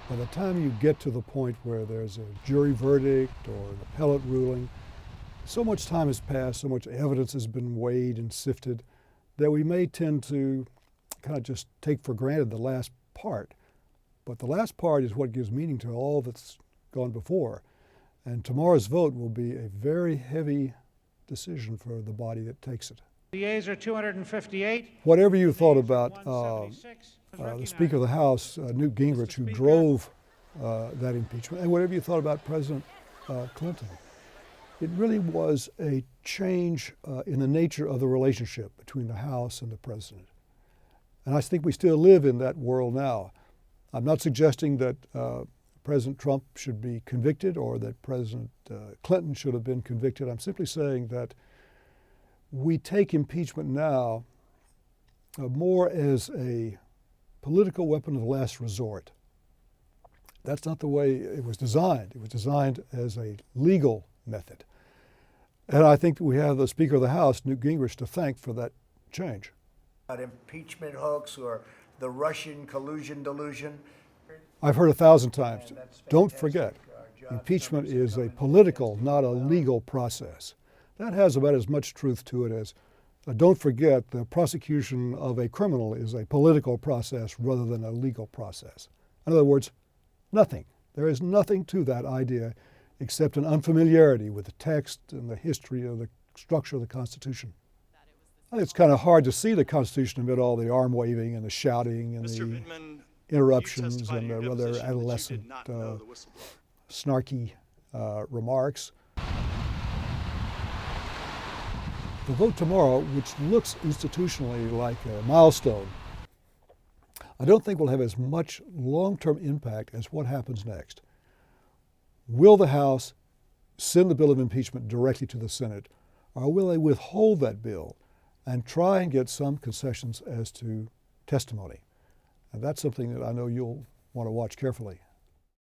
By the time you get to the point where there's a jury verdict or an appellate ruling, so much time has passed, so much evidence has been weighed and sifted that we may tend to kind of just take for granted the last part. But the last part is what gives meaning to all that's gone before. And tomorrow's vote will be a very heavy decision for the body that takes it. The yeas are 258. Whatever you thought about the Speaker of the House, Newt Gingrich, who drove that impeachment, and whatever you thought about President Clinton, it really was a change in the nature of the relationship between the House and the President. And I think we still live in that world now. I'm not suggesting that President Trump should be convicted or that President Clinton should have been convicted. I'm simply saying that we take impeachment now more as a political weapon of last resort. That's not the way it was designed. It was designed as a legal method. And I think we have the Speaker of the House, Newt Gingrich, to thank for that change. Impeachment hoax or the Russian collusion delusion. I've heard 1,000 times. Don't forget, impeachment is a political, not a legal process. That has about as much truth to it as, don't forget, the prosecution of a criminal is a political process rather than a legal process. In other words, nothing. There is nothing to that idea except an unfamiliarity with the text and the history of the structure of the Constitution. I think it's kind of hard to see the Constitution amid all the arm waving and the shouting and the interruptions and the rather adolescent, snarky remarks. The vote tomorrow, which looks institutionally like a milestone, I don't think will have as much long-term impact as what happens next. Will the House send the bill of impeachment directly to the Senate, or will they withhold that bill and try and get some concessions as to testimony? And that's something that I know you'll want to watch carefully.